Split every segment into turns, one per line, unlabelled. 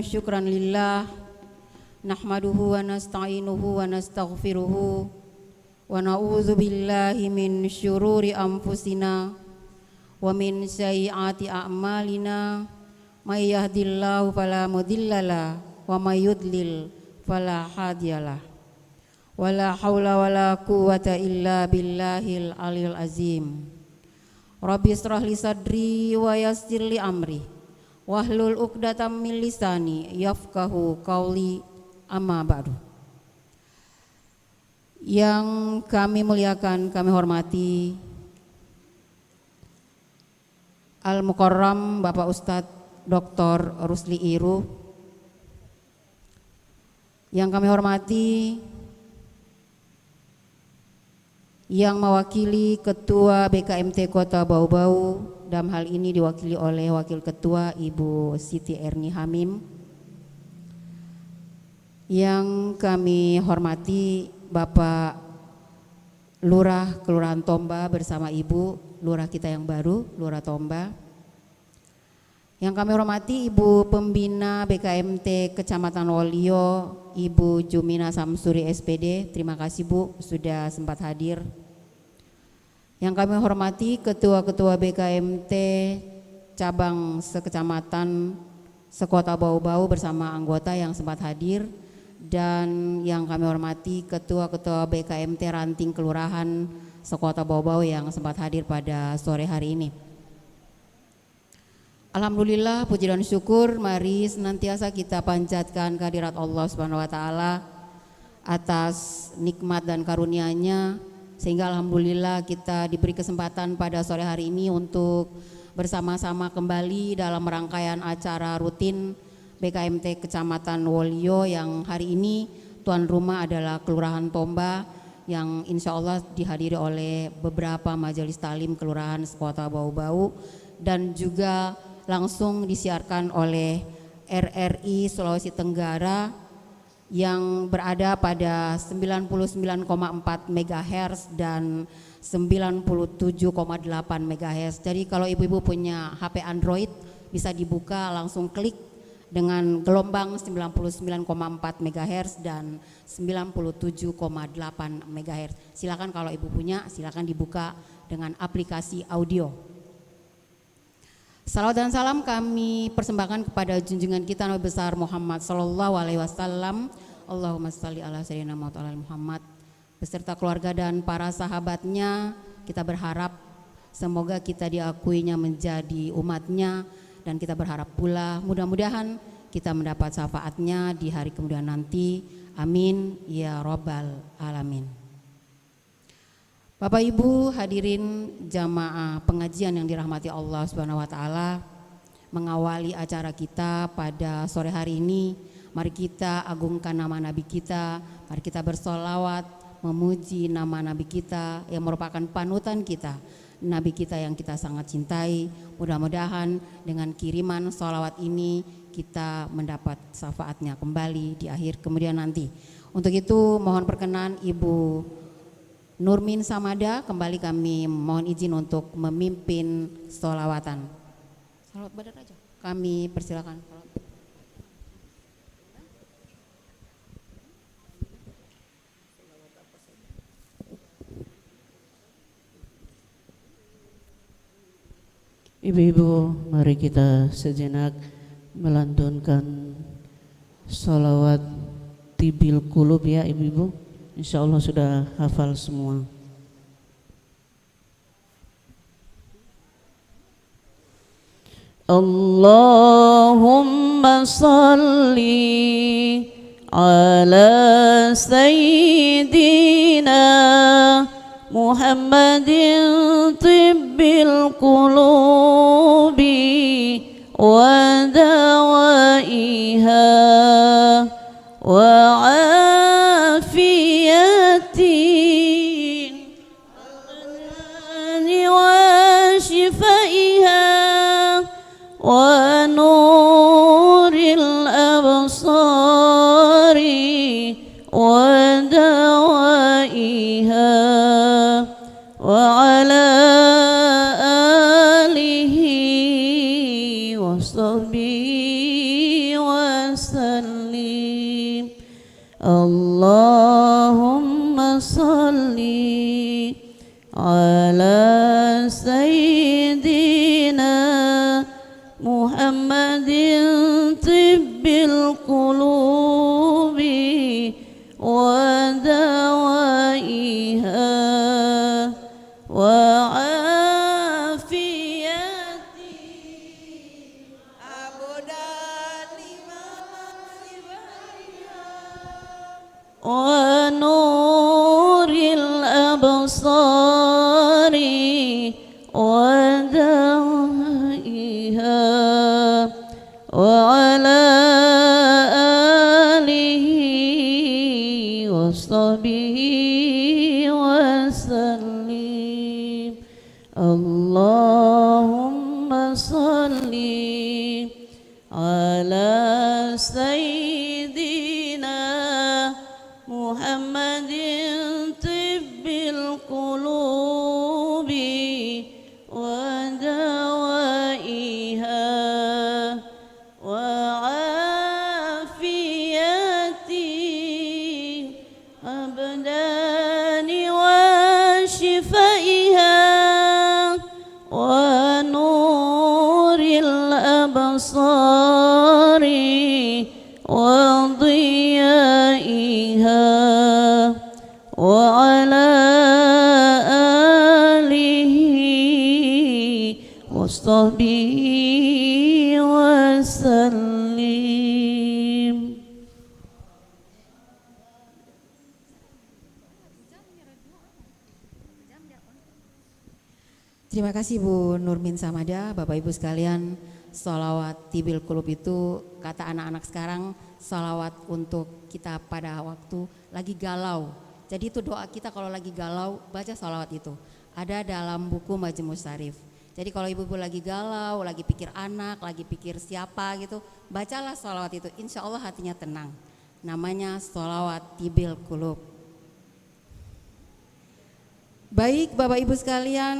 syukran lillah nahmaduhu wa nasta'inuhu wa nastaghfiruhu wa na'udzu billahi min syururi anfusina wa min sayyiati a'malina may yahdihillahu fala mudhillalah wa may yudlil fala hadiyalah wala haula wala quwwata illa billahil aliyil azim. Rabbi israh li sadri wa yassir li amri wahlul 'uqdatam min lisani yafqahu qauli, amma ba'du. Yang kami muliakan, kami hormati Al-Mukarram Bapak Ustadz Dr. Rusli Iru, yang kami hormati yang mewakili Ketua BKMT Kota Bau-Bau, dalam hal ini diwakili oleh Wakil Ketua Ibu Siti Erni Hamim, yang kami hormati Bapak Lurah Kelurahan Tomba bersama Ibu Lurah kita yang baru, Lurah Tomba, yang kami hormati Ibu Pembina BKMT Kecamatan Wolio, Ibu Jumina Samsuri SPD, terima kasih Bu sudah sempat hadir. Yang kami hormati Ketua-Ketua BKMT Cabang Sekecamatan Sekota Bau-Bau bersama anggota yang sempat hadir, dan yang kami hormati Ketua-Ketua BKMT Ranting Kelurahan Sekota Bau-Bau yang sempat hadir pada sore hari ini. Alhamdulillah, puji dan syukur mari senantiasa kita panjatkan kehadirat Allah Subhanahu wa taala atas nikmat dan karunia-Nya, sehingga alhamdulillah kita diberi kesempatan pada sore hari ini untuk bersama-sama kembali dalam rangkaian acara rutin BKMT Kecamatan Wolio, yang hari ini tuan rumah adalah Kelurahan Tomba, yang insya Allah dihadiri oleh beberapa majelis talim kelurahan Sekota Bau-Bau, dan juga langsung disiarkan oleh RRI Sulawesi Tenggara yang berada pada 99,4 MHz dan 97,8 MHz. Jadi kalau ibu-ibu punya HP Android bisa dibuka, langsung klik dengan gelombang 99,4 MHz dan 97,8 MHz. Silakan kalau ibu punya, silakan dibuka dengan aplikasi audio. Salawat dan salam kami persembahkan kepada junjungan kita Nabi besar Muhammad sallallahu alaihi wasallam. Allahumma shalli ala sayyidina Muhammad beserta keluarga dan para sahabatnya. Kita berharap semoga kita diakuinya menjadi umatnya, dan kita berharap pula mudah-mudahan kita mendapat syafaatnya di hari kemudian nanti. Amin ya rabbal alamin. Bapak Ibu hadirin jamaah pengajian yang dirahmati Allah Subhanahu wa taala, mengawali acara kita pada sore hari ini, mari kita agungkan nama Nabi kita, mari kita bersolawat memuji nama Nabi kita yang merupakan panutan kita, Nabi kita yang kita sangat cintai. Mudah-mudahan dengan kiriman solawat ini kita mendapat syafaatnya kembali di akhir kemudian nanti. Untuk itu mohon perkenan Ibu Nurmin Samada, kembali kami mohon izin untuk memimpin sholawatan. Salawat badar aja. Kami persilakan.
Ibu-ibu, mari kita sejenak melantunkan sholawat tibil kulub ya ibu-ibu. Insya Allah sudah hafal semua. Allahumma salli ala sayyidina Muhammadin tibbil qulubi wa dawaiha wa ونور الأبصار ودوائها وعلى آله وصحبه وسلم. Allahumma salli ala Sayyidina Muhammadin tibbil qulubi wa dawaiha wa wa nuril absari wa dawaiha wa ala alihi wa sahbihi wa sallim. Allahumma salli ala Sayyidina Muhammadin tibbil qulubi wa dawaiha wa afiyati abdani wa shifaiha wa nuril absari wa diyaiha wa ala alihi wa sahbihi wa sallim.
Terima kasih Bu Nurmin Samada. Bapak Ibu sekalian, sholawat tibil kulub itu kata anak-anak sekarang sholawat untuk kita pada waktu lagi galau. Jadi itu doa kita kalau lagi galau, baca sholawat itu. Ada dalam buku Majmu'us Syarif. Jadi kalau ibu-ibu lagi galau, lagi pikir anak, lagi pikir siapa gitu, bacalah sholawat itu. Insya Allah hatinya tenang. Namanya sholawat tibil kulub. Baik Bapak Ibu sekalian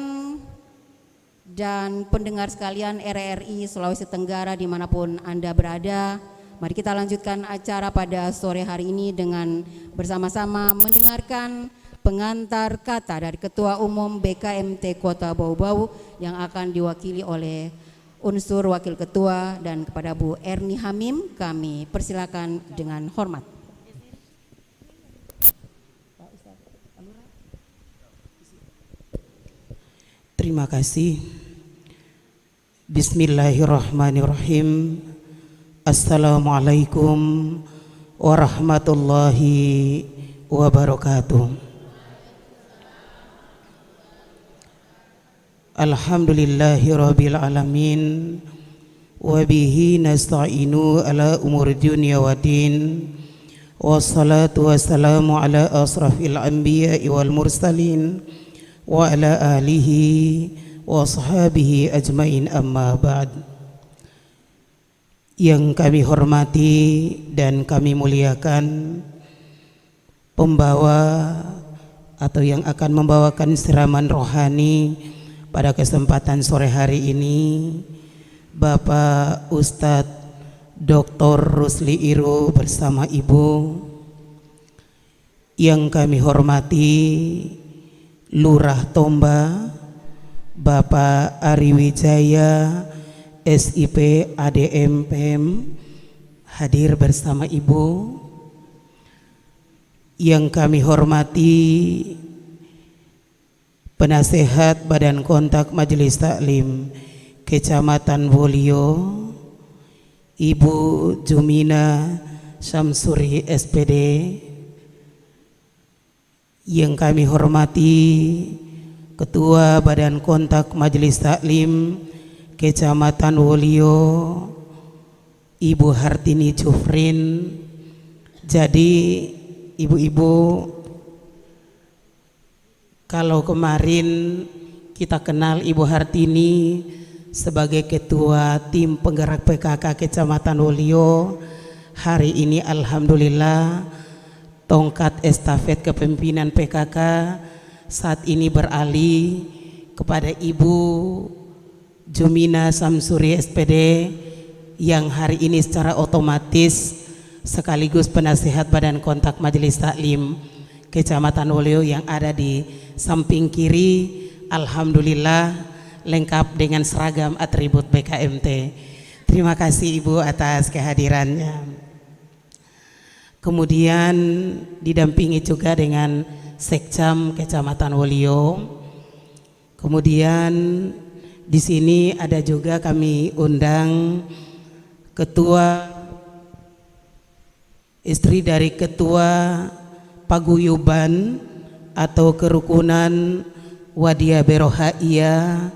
dan pendengar sekalian RRI Sulawesi Tenggara dimanapun Anda berada, mari kita lanjutkan acara pada sore hari ini dengan bersama-sama mendengarkan pengantar kata dari Ketua Umum BKMT Kota Bau-Bau yang akan diwakili oleh unsur Wakil Ketua, dan kepada Bu Erni Hamim kami persilakan dengan hormat.
Terima kasih. Bismillahirrahmanirrahim. Assalamualaikum warahmatullahi wabarakatuh. Alhamdulillahirabbil alamin wa bihi nasta'inu ala umur dunya waddin. Wassalatu wassalamu ala asrafil anbiya'i wal mursalin wa ala alihi wa sahbihi ajmain, amma ba'd. Yang kami hormati dan kami muliakan pembawa atau yang akan membawakan siraman rohani pada kesempatan sore hari ini, Bapak Ustadz Dr. Rusli Iru bersama Ibu. Yang kami hormati Lurah Tomba Bapak Ari Wijaya SIP ADM PM hadir bersama Ibu. Yang kami hormati Penasehat Badan Kontak Majelis Taklim Kecamatan Wolio, Ibu Jumina Syamsuri SPD. Yang kami hormati Ketua Badan Kontak Majelis Taklim Kecamatan Wolio, Ibu Hartini Jufrin. Jadi ibu-ibu, kalau kemarin kita kenal Ibu Hartini sebagai Ketua Tim Penggerak PKK Kecamatan Wolio, hari ini alhamdulillah tongkat estafet kepemimpinan PKK saat ini beralih kepada Ibu Jumina Samsuri SPD, yang hari ini secara otomatis sekaligus penasihat Badan Kontak Majelis Taklim Kecamatan Wolio yang ada di samping kiri. Alhamdulillah lengkap dengan seragam atribut BKMT. Terima kasih Ibu atas kehadirannya. Kemudian didampingi juga dengan Sekcam Kecamatan Wolio. Kemudian di sini ada juga kami undang ketua, istri dari ketua paguyuban atau kerukunan Wadia Berohaia,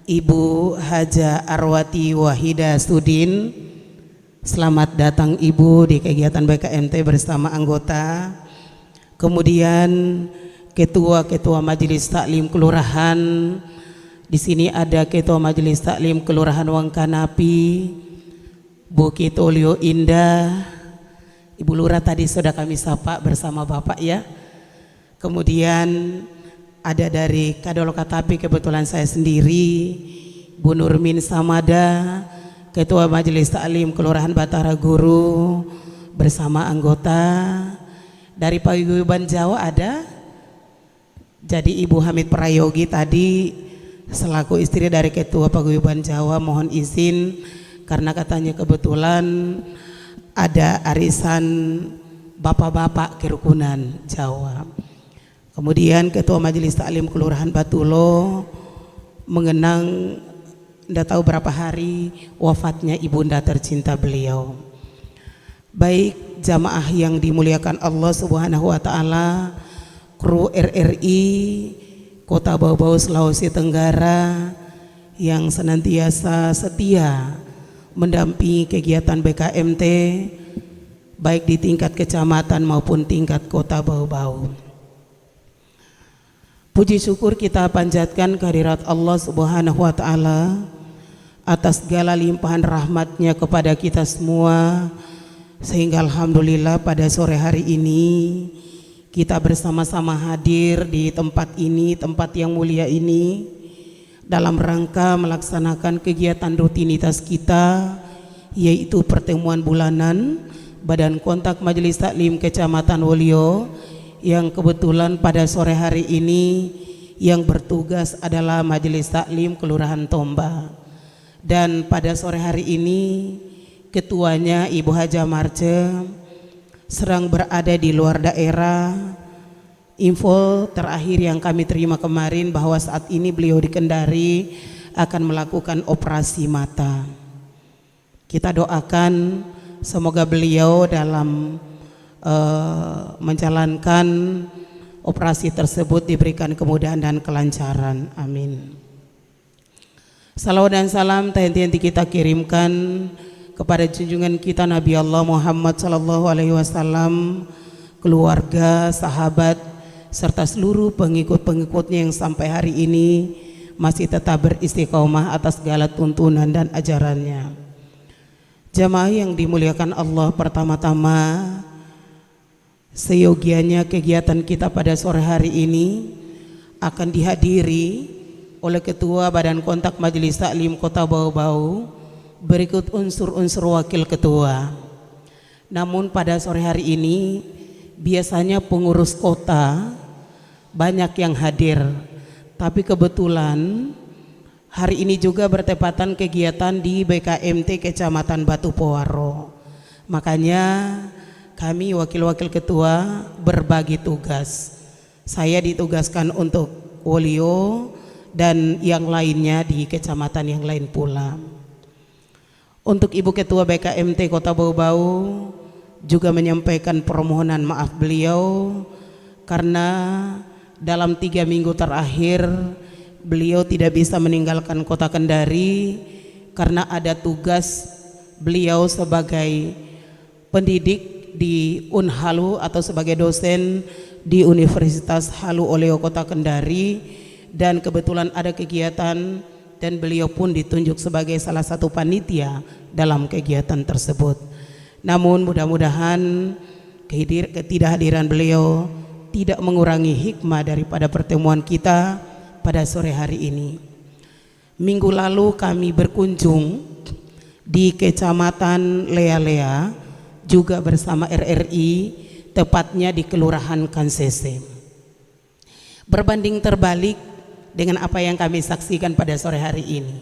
Ibu Haja Arwati Wahida Sudin. Selamat datang Ibu di kegiatan BKMT bersama anggota. Kemudian ketua-ketua Majelis Taklim Kelurahan. Di sini ada Ketua Majelis Taklim Kelurahan Wangkanapi, Bukit Olio Indah. Ibu Lurah tadi sudah kami sapa bersama Bapak ya. Kemudian ada dari Kadolokatapi, kebetulan saya sendiri, Bu Nurmin Samada, Ketua Majelis Taklim Kelurahan Batara Guru bersama anggota. Dari Paguyuban Jawa ada, jadi Ibu Hamid Prayogi tadi selaku istri dari Ketua Paguyuban Jawa mohon izin karena katanya kebetulan ada arisan bapak-bapak kerukunan Jawa. Kemudian Ketua Majelis Taklim Kelurahan Batulo mengenang tidak tahu berapa hari wafatnya ibunda tercinta beliau. Baik jamaah yang dimuliakan Allah Subhanahu wa taala, kru RRI Kota Bau-Bau Sulawesi Tenggara yang senantiasa setia mendampingi kegiatan BKMT baik di tingkat kecamatan maupun tingkat Kota Bau-Bau. Puji syukur kita panjatkan kehadirat Allah Subhanahu wa taala atas segala limpahan rahmatnya kepada kita semua, sehingga alhamdulillah pada sore hari ini kita bersama-sama hadir di tempat ini, tempat yang mulia ini, dalam rangka melaksanakan kegiatan rutinitas kita, yaitu pertemuan bulanan Badan Kontak Majelis Taklim Kecamatan Wolio, yang kebetulan pada sore hari ini yang bertugas adalah Majelis Taklim Kelurahan Tomba. Dan pada sore hari ini ketuanya Ibu Haja Marce sedang berada di luar daerah. Info terakhir yang kami terima kemarin bahwa saat ini beliau di Kendari akan melakukan operasi mata. Kita doakan semoga beliau dalam menjalankan operasi tersebut diberikan kemudahan dan kelancaran. Amin. Salawat dan salam henti-henti kita kirimkan kepada junjungan kita Nabi Allah Muhammad sallallahu alaihi wasallam, keluarga, sahabat serta seluruh pengikut-pengikutnya yang sampai hari ini masih tetap beristiqomah atas segala tuntunan dan ajarannya. Jamaah yang dimuliakan Allah, pertama-tama seyogianya kegiatan kita pada sore hari ini akan dihadiri oleh Ketua Badan Kontak Majelis Taklim Kota Bau-Bau berikut unsur-unsur wakil ketua. Namun pada sore hari ini biasanya pengurus kota banyak yang hadir, tapi kebetulan hari ini juga bertepatan kegiatan di BKMT Kecamatan Batu Powaro. Makanya kami wakil-wakil ketua berbagi tugas. Saya ditugaskan untuk Wolio dan yang lainnya di kecamatan yang lain pula. Untuk Ibu Ketua BKMT Kota Bau-Bau juga menyampaikan permohonan maaf beliau karena dalam 3 minggu terakhir beliau tidak bisa meninggalkan Kota Kendari karena ada tugas beliau sebagai pendidik di Unhalu atau sebagai dosen di Universitas Halu Oleo Kota Kendari, dan kebetulan ada kegiatan dan beliau pun ditunjuk sebagai salah satu panitia dalam kegiatan tersebut. Namun mudah-mudahan ketidakhadiran beliau tidak mengurangi hikmah daripada pertemuan kita pada sore hari ini. Minggu lalu kami berkunjung di Kecamatan Lea-Lea, juga bersama RRI, tepatnya di Kelurahan Kansese. Berbanding terbalik dengan apa yang kami saksikan pada sore hari ini.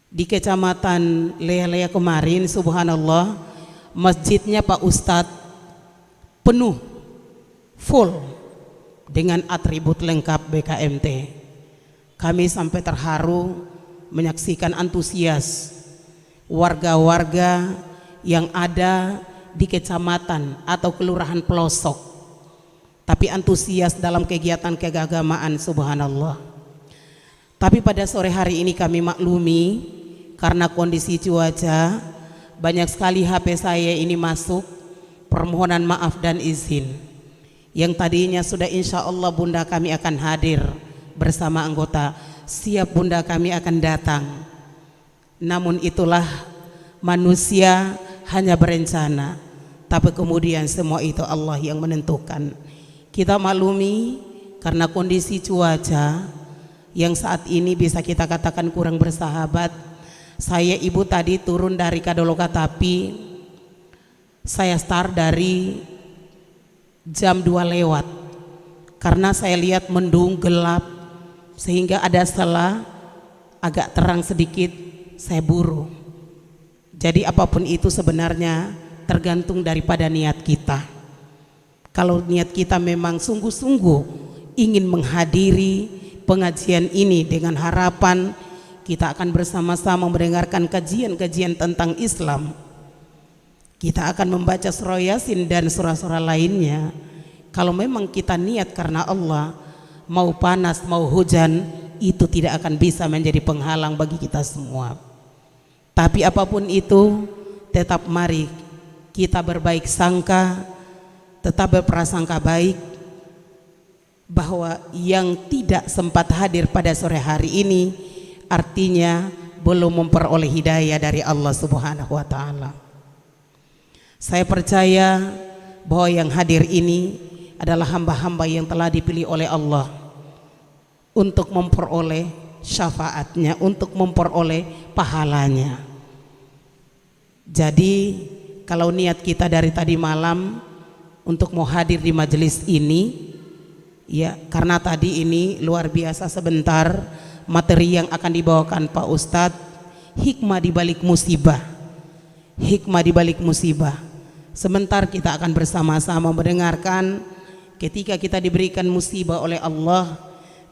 Di Kecamatan Lea-Lea kemarin, subhanallah, masjidnya Pak Ustadz penuh, full dengan atribut lengkap BKMT. Kami sampai terharu menyaksikan antusias warga-warga yang ada di kecamatan atau kelurahan pelosok, tapi antusias dalam kegiatan keagamaan, subhanallah. Tapi pada sore hari ini kami maklumi karena kondisi cuaca, banyak sekali HP saya ini masuk permohonan maaf dan izin. Yang tadinya sudah insya Allah Bunda kami akan hadir bersama anggota, siap Bunda kami akan datang. Namun itulah manusia hanya berencana, tapi kemudian semua itu Allah yang menentukan. Kita maklumi karena kondisi cuaca yang saat ini bisa kita katakan kurang bersahabat. Saya ibu tadi turun dari Kadoloka, tapi saya start dari jam 2 lewat karena saya lihat mendung gelap, sehingga ada celah agak terang sedikit, saya buru. Jadi apapun itu sebenarnya tergantung daripada niat kita. Kalau niat kita memang sungguh-sungguh ingin menghadiri pengajian ini dengan harapan kita akan bersama-sama mendengarkan kajian-kajian tentang Islam, kita akan membaca surah Yasin dan surah-surah lainnya. Kalau memang kita niat karena Allah, mau panas mau hujan itu tidak akan bisa menjadi penghalang bagi kita semua. Tapi apapun itu, tetap mari kita berbaik sangka, tetap berprasangka baik bahwa yang tidak sempat hadir pada sore hari ini artinya belum memperoleh hidayah dari Allah Subhanahu wa taala. Saya percaya bahwa yang hadir ini adalah hamba-hamba yang telah dipilih oleh Allah untuk memperoleh syafaatnya, untuk memperoleh pahalanya. Jadi kalau niat kita dari tadi malam untuk mau hadir di majelis ini, ya karena tadi ini luar biasa sebentar materi yang akan dibawakan Pak Ustadz, hikmah di balik musibah. Hikmah di balik musibah. Sebentar kita akan bersama-sama mendengarkan. Ketika kita diberikan musibah oleh Allah,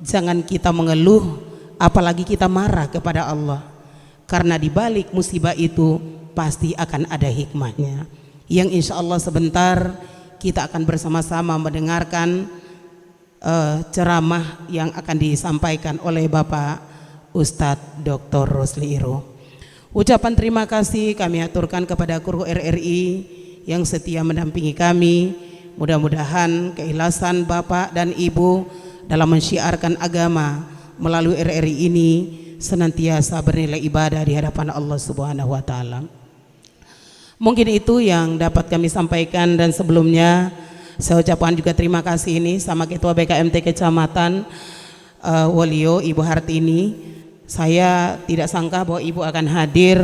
jangan kita mengeluh, apalagi kita marah kepada Allah, karena di balik musibah itu pasti akan ada hikmahnya, yang insya Allah sebentar kita akan bersama-sama mendengarkan ceramah yang akan disampaikan oleh Bapak Ustadz Dr. Rosli Iro. Ucapan terima kasih kami aturkan kepada kru RRI yang setia mendampingi kami. Mudah-mudahan keikhlasan Bapak dan Ibu dalam mensyiarkan agama melalui RRI ini senantiasa bernilai ibadah di hadapan Allah Subhanahu wa taala. Mungkin itu yang dapat kami sampaikan, dan sebelumnya saya ucapkan juga terima kasih ini sama Ketua BKMT Kecamatan Wolio, Ibu Hartini. Saya tidak sangka bahwa Ibu akan hadir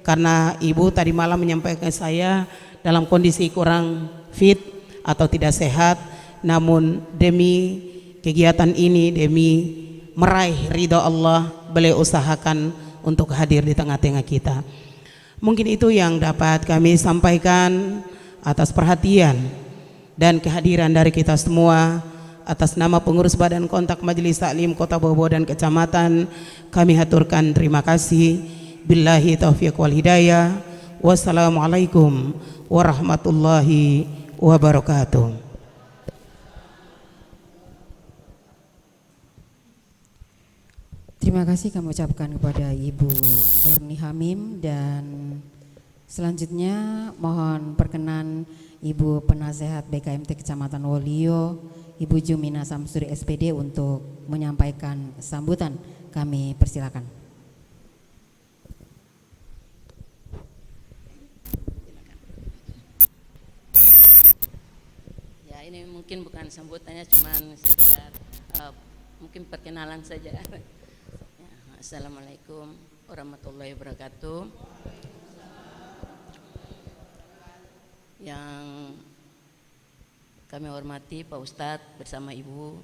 karena Ibu tadi malam menyampaikan saya dalam kondisi kurang fit atau tidak sehat, namun demi kegiatan ini, demi meraih ridha Allah, beliau usahakan untuk hadir di tengah-tengah kita. Mungkin itu yang dapat kami sampaikan atas perhatian dan kehadiran dari kita semua. Atas nama pengurus Badan Kontak Majelis Taklim Kota Bobo dan Kecamatan, kami haturkan terima kasih. Billahi taufiq wal hidayah. Wassalamualaikum warahmatullahi wabarakatuh.
Terima kasih kami ucapkan kepada Ibu Erni Hamim, dan selanjutnya mohon perkenan Ibu Penasehat BKMT Kecamatan Wolio, Ibu Jumina Samsuri SPD untuk menyampaikan sambutan. Kami persilakan.
Ya, ini mungkin bukan sambutannya, cuman sekedar mungkin perkenalan saja. Assalamualaikum warahmatullahi wabarakatuh. yang kami hormati Pak Ustadz bersama Ibu,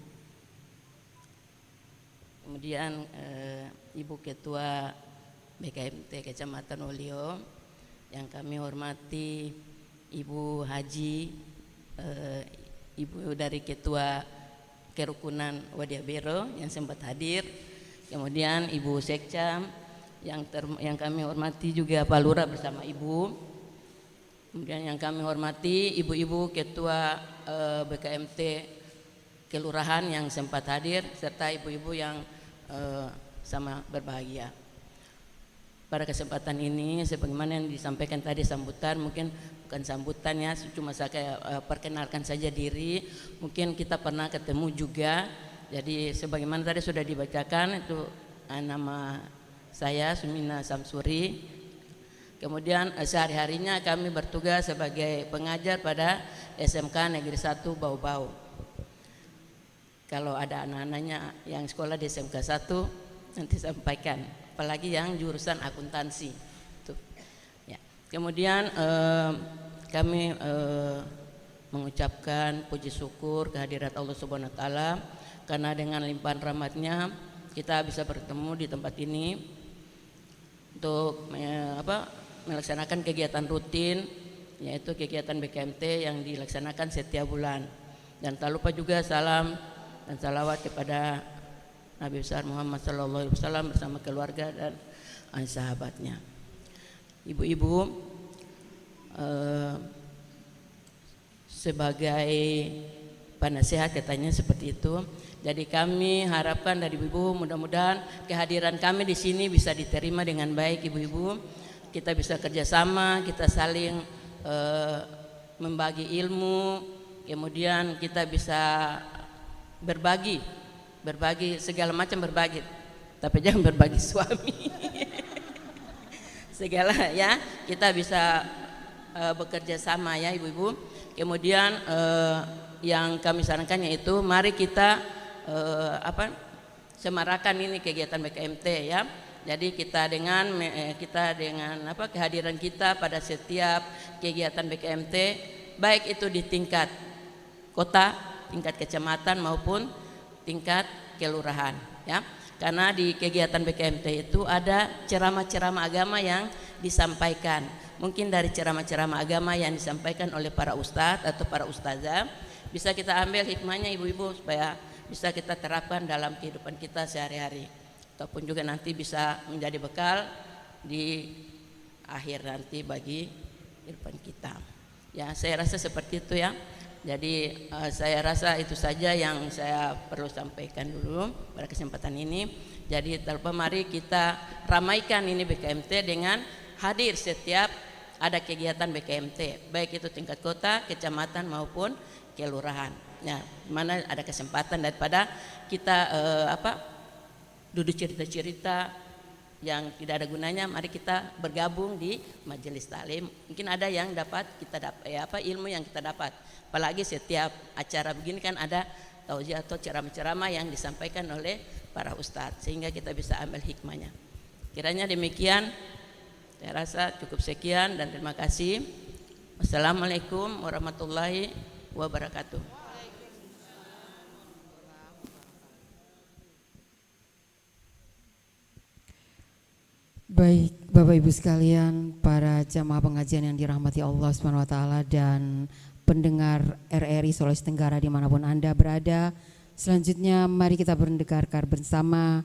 kemudian Ibu Ketua BKMT Kecamatan Wolio, yang kami hormati Ibu Haji, Ibu dari Ketua Kerukunan Wadiabero yang sempat hadir, kemudian Ibu Sekcam yang kami hormati juga Pak Lurah bersama Ibu, kemudian yang kami hormati Ibu-ibu Ketua BKMT Kelurahan yang sempat hadir, serta ibu-ibu yang sama berbahagia. Pada kesempatan ini, sebagaimana yang disampaikan tadi sambutan, mungkin bukan sambutannya, cuma saya perkenalkan saja diri. Mungkin kita pernah ketemu juga. Jadi sebagaimana tadi sudah dibacakan, itu nama saya Sumina Samsuri. Kemudian sehari-harinya kami bertugas sebagai pengajar pada SMK Negeri 1 Bau-Bau. Kalau ada anak-anaknya yang sekolah di SMK 1 nanti sampaikan, apalagi yang jurusan akuntansi. Tuh. Ya. Kemudian kami mengucapkan puji syukur kehadirat Allah Subhanahu wa taala, karena dengan limpahan rahmatnya kita bisa bertemu di tempat ini untuk melaksanakan kegiatan rutin, yaitu kegiatan BKMT yang dilaksanakan setiap bulan. Dan tak lupa juga salam dan salawat kepada Nabi besar Muhammad SAW bersama keluarga dan sahabatnya. Ibu-ibu, sebagai penasehat katanya seperti itu. Jadi kami harapkan dari ibu-ibu, mudah-mudahan kehadiran kami di sini bisa diterima dengan baik, ibu-ibu. Kita bisa kerjasama, kita saling membagi ilmu, kemudian kita bisa berbagi segala macam berbagi, tapi jangan berbagi suami. Segala ya, kita bisa bekerja sama ya ibu-ibu. Kemudian yang kami sarankan yaitu mari kita semarakan ini kegiatan BKMT ya. Jadi kita dengan kehadiran kita pada setiap kegiatan BKMT, baik itu di tingkat kota, tingkat kecamatan maupun tingkat kelurahan ya. Karena di kegiatan BKMT itu ada ceramah-ceramah agama yang disampaikan. Mungkin dari ceramah-ceramah agama yang disampaikan oleh para ustadz atau para ustazah bisa kita ambil hikmahnya ibu-ibu, supaya bisa kita terapkan dalam kehidupan kita sehari-hari, ataupun juga nanti bisa menjadi bekal di akhir nanti bagi kehidupan kita ya. Saya rasa seperti itu ya. Jadi saya rasa itu saja yang saya perlu sampaikan dulu pada kesempatan ini. Jadi tanpa mari kita ramaikan ini BKMT dengan hadir setiap ada kegiatan BKMT, baik itu tingkat kota, kecamatan maupun kelurahan. Nah, mana ada kesempatan daripada kita duduk cerita-cerita yang tidak ada gunanya, mari kita bergabung di majelis taklim. Mungkin ada yang dapat kita ilmu yang kita dapat. Apalagi setiap acara begini kan ada tausiah atau ceramah-ceramah yang disampaikan oleh para ustadz, sehingga kita bisa ambil hikmahnya. Kiranya demikian, saya rasa cukup sekian dan terima kasih. Wassalamualaikum warahmatullahi wabarakatuh.
Baik, Bapak Ibu sekalian, para jamaah pengajian yang dirahmati Allah Subhanahu wa taala dan pendengar RRI Sulawesi Tenggara dimanapun Anda berada. Selanjutnya mari kita mendengarkan bersama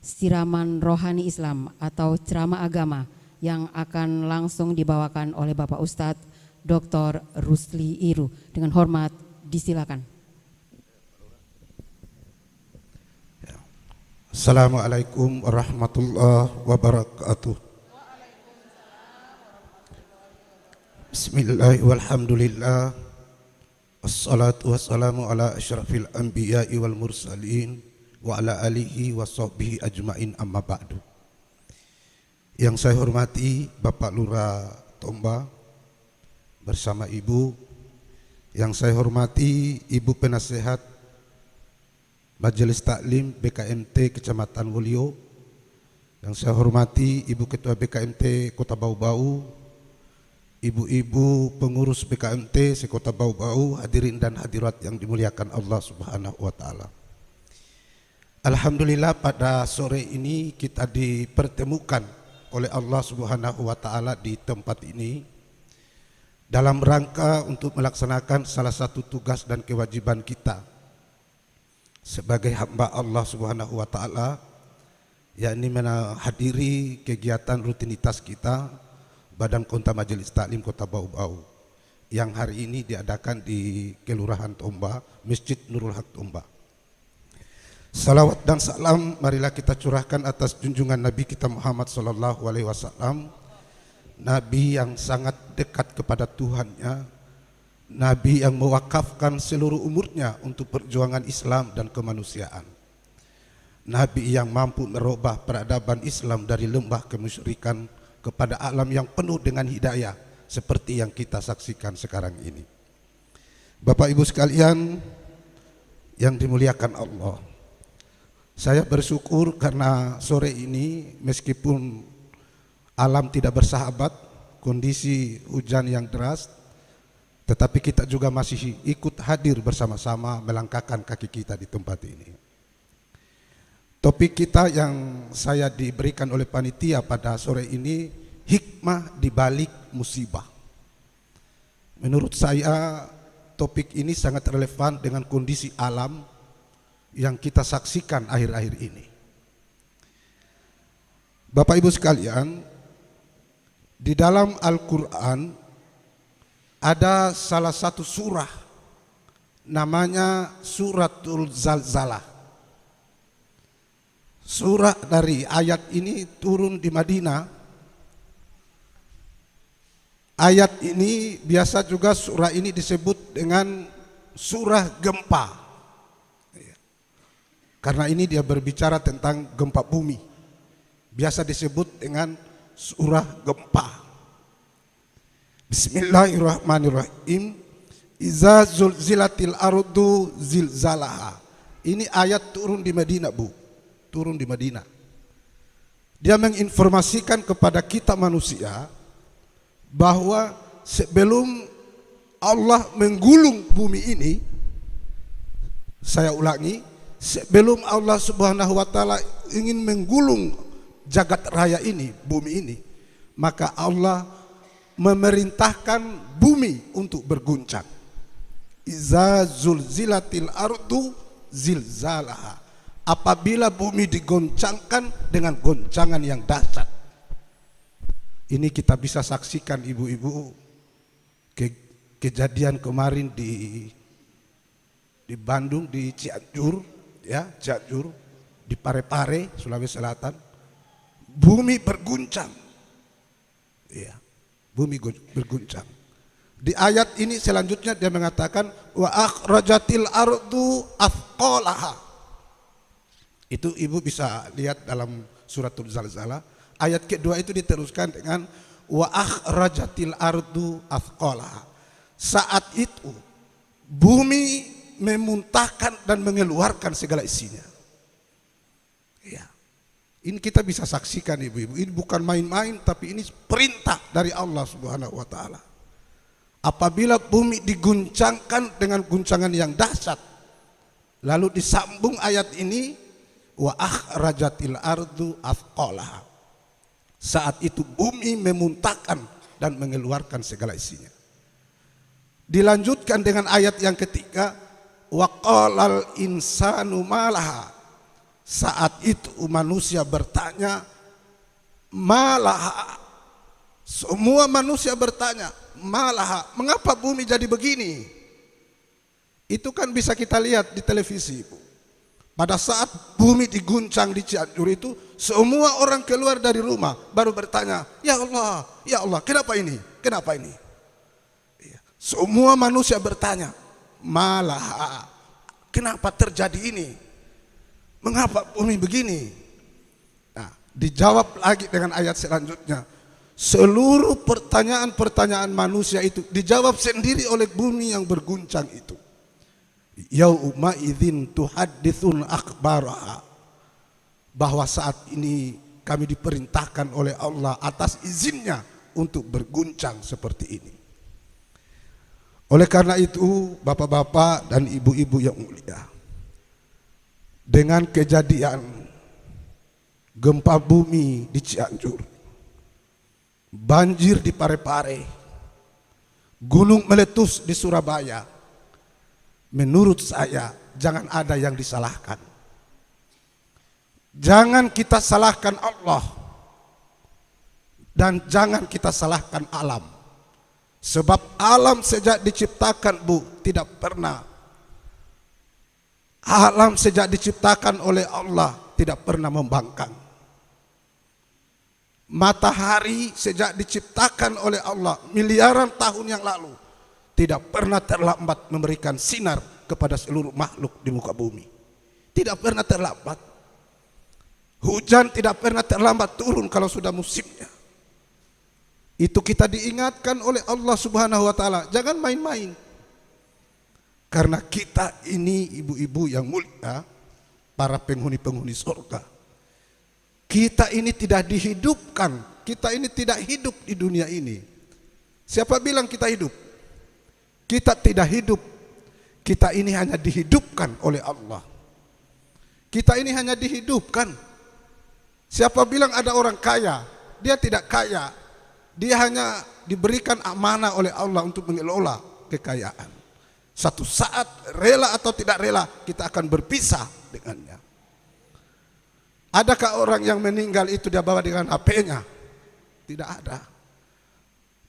siraman rohani Islam atau ceramah agama yang akan langsung dibawakan oleh Bapak Ustadz Dr. Rusli Iru. Dengan hormat disilakan.
Assalamualaikum warahmatullahi wabarakatuh. Bismillahirrahmanirrahim. Walhamdulillah. Wassalatu wassalamu ala asyrafil anbiya'i wal mursalin wa ala alihi wa sahbihi ajmain, amma ba'du. Yang saya hormati Bapak Lurah Tomba bersama Ibu. Yang saya hormati Ibu Penasehat Majelis Taklim BKMT Kecamatan Wolio. Yang saya hormati Ibu Ketua BKMT Kota Bau-Bau, ibu-ibu pengurus PKMT sekota Bau-Bau, hadirin dan hadirat yang dimuliakan Allah Subhanahu wa taala. Alhamdulillah pada sore ini kita dipertemukan oleh Allah Subhanahu wa taala di tempat ini dalam rangka untuk melaksanakan salah satu tugas dan kewajiban kita sebagai hamba Allah Subhanahu wa taala, yakni menghadiri kegiatan rutinitas kita Badan Konta Majelis Taklim Kota Bau-Bau yang hari ini diadakan di Kelurahan Tomba, Masjid Nurul Haq Tomba. Salawat dan salam marilah kita curahkan atas junjungan Nabi kita Muhammad sallallahu alaihi wasallam, Nabi yang sangat dekat kepada Tuhannya, Nabi yang mewakafkan seluruh umurnya untuk perjuangan Islam dan kemanusiaan, Nabi yang mampu merubah peradaban Islam dari lembah kemusyrikan kepada alam yang penuh dengan hidayah seperti yang kita saksikan sekarang ini. Bapak Ibu sekalian yang dimuliakan Allah, saya bersyukur karena sore ini meskipun alam tidak bersahabat, kondisi hujan yang deras, tetapi kita juga masih ikut hadir bersama-sama melangkahkan kaki kita di tempat ini. Topik kita yang saya diberikan oleh panitia pada sore ini, hikmah di balik musibah. Menurut saya topik ini sangat relevan dengan kondisi alam yang kita saksikan akhir-akhir ini. Bapak Ibu sekalian, di dalam Al-Quran ada salah satu surah namanya Suratul Zalzalah. Surah dari ayat ini turun di Madinah. Ayat ini biasa juga surah ini disebut dengan surah gempa. Karena ini dia berbicara tentang gempa bumi. Biasa disebut dengan surah gempa. Bismillahirrahmanirrahim. Iza zulzilatil ardu zilzalaha. Ini ayat turun di Madinah, Bu. Turun di Madinah. Dia menginformasikan kepada kita manusia bahwa sebelum Allah menggulung bumi ini, saya ulangi, sebelum Allah Subhanahu wa taala ingin menggulung jagat raya ini, bumi ini, maka Allah memerintahkan bumi untuk berguncang. Iza zulzilatil ardu zilzalaha. Apabila bumi digoncangkan dengan goncangan yang dahsyat. Ini kita bisa saksikan ibu-ibu kejadian kemarin di Bandung, di Cianjur, ya, Cianjur, di Parepare, Sulawesi Selatan. Bumi berguncang. Ya, bumi berguncang. Di ayat ini selanjutnya dia mengatakan wa akhrajatil ardu athqalaha. Itu ibu bisa lihat dalam suratul Zalzalah. Ayat kedua itu diteruskan dengan wa akhrajatil ardu athqalaha. Saat itu bumi memuntahkan dan mengeluarkan segala isinya. Ya. Ini kita bisa saksikan ibu-ibu. Ini bukan main-main, tapi ini perintah dari Allah Subhanahu wa taala. Apabila bumi diguncangkan dengan guncangan yang dahsyat, lalu disambung ayat ini wa akhrajatil ardu athqalaha. Saat itu bumi memuntahkan dan mengeluarkan segala isinya. Dilanjutkan dengan ayat yang ketiga wa qalal insanu malaha. Saat itu manusia bertanya malaha. Semua manusia bertanya malaha, mengapa bumi jadi begini? Itu kan bisa kita lihat di televisi, Bu. Pada saat bumi diguncang di Cianjur itu, semua orang keluar dari rumah baru bertanya, ya Allah, kenapa ini? Kenapa ini? Semua manusia bertanya, malah kenapa terjadi ini? Mengapa bumi begini? Nah, dijawab lagi dengan ayat selanjutnya. Seluruh pertanyaan-pertanyaan manusia itu dijawab sendiri oleh bumi yang berguncang itu. Yauma idzin tuhadditsun akhbaraha. Bahwa saat ini kami diperintahkan oleh Allah atas izinnya untuk berguncang seperti ini. Oleh karena itu, bapak-bapak dan ibu-ibu yang mulia, dengan kejadian gempa bumi di Cianjur, banjir di Parepare, gunung meletus di Surabaya, menurut saya jangan ada yang disalahkan. Jangan kita salahkan Allah dan jangan kita salahkan alam. Sebab alam sejak diciptakan, Bu, tidak pernah. Alam sejak diciptakan oleh Allah tidak pernah membangkang. Matahari sejak diciptakan oleh Allah miliaran tahun yang lalu tidak pernah terlambat memberikan sinar kepada seluruh makhluk di muka bumi. Tidak pernah terlambat. Hujan tidak pernah terlambat turun kalau sudah musimnya. Itu kita diingatkan oleh Allah Subhanahu wa taala, jangan main-main. Karena kita ini ibu-ibu yang mulia, para penghuni-penghuni surga. Kita ini tidak dihidupkan, kita ini tidak hidup di dunia ini. Siapa bilang kita hidup? Kita tidak hidup. Kita ini hanya dihidupkan oleh Allah. Kita ini hanya dihidupkan. Siapa bilang ada orang kaya? Dia tidak kaya. Dia hanya diberikan amanah oleh Allah untuk mengelola kekayaan. Satu saat rela atau tidak rela kita akan berpisah dengannya. Adakah orang yang meninggal itu dia bawa dengan HP-nya? Tidak ada.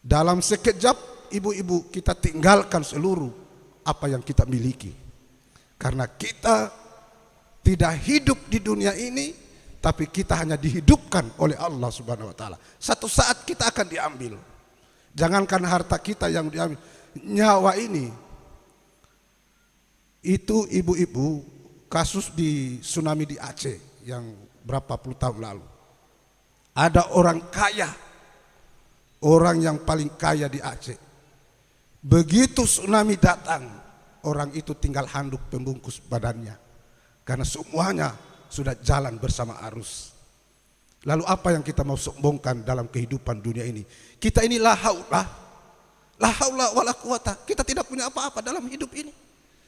Dalam sekejap ibu-ibu kita tinggalkan seluruh apa yang kita miliki. Karena kita tidak hidup di dunia ini, tapi kita hanya dihidupkan oleh Allah Subhanahu wa taala. Satu saat kita akan diambil. Jangankan harta kita yang diambil, nyawa ini. Itu ibu-ibu kasus di tsunami di Aceh yang berapa puluh tahun lalu. Ada orang kaya, orang yang paling kaya di Aceh. Begitu tsunami datang, orang itu tinggal handuk pembungkus badannya. Karena semuanya sudah jalan bersama arus. Lalu apa yang kita mau sombongkan dalam kehidupan dunia ini? Kita ini la haula wala quwata. Kita tidak punya apa-apa dalam hidup ini.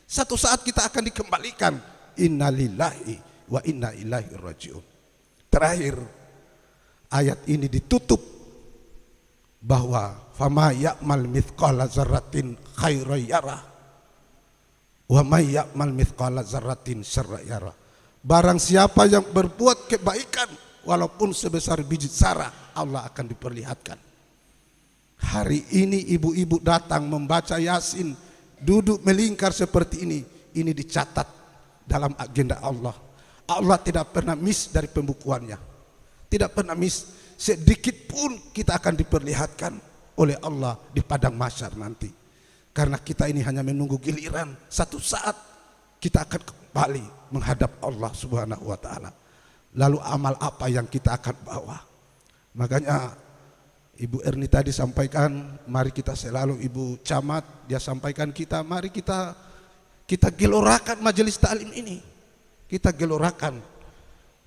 Satu saat kita akan dikembalikan. Innalillahi wa inna ilaihi rajiun. Terakhir, ayat ini ditutup bahwa fama ya'mal mithqala dzarratin khairan yarah wa may ya'mal mithqala dzarratin syarran yarah. Barang siapa yang berbuat kebaikan walaupun sebesar biji zarah, Allah akan diperlihatkan. Hari ini ibu-ibu datang membaca Yasin, duduk melingkar seperti ini dicatat dalam agenda Allah. Allah tidak pernah miss dari pembukuannya. Tidak pernah miss. Sedikit pun kita akan diperlihatkan oleh Allah di padang mahsyar nanti. Karena kita ini hanya menunggu giliran. Satu saat kita akan kembali menghadap Allah Subhanahu wa taala. Lalu amal apa yang kita akan bawa? Makanya Ibu Erni tadi sampaikan, mari kita selalu, Ibu Camat dia sampaikan kita, mari kita gelorakan majelis taklim ini. Kita gelorakan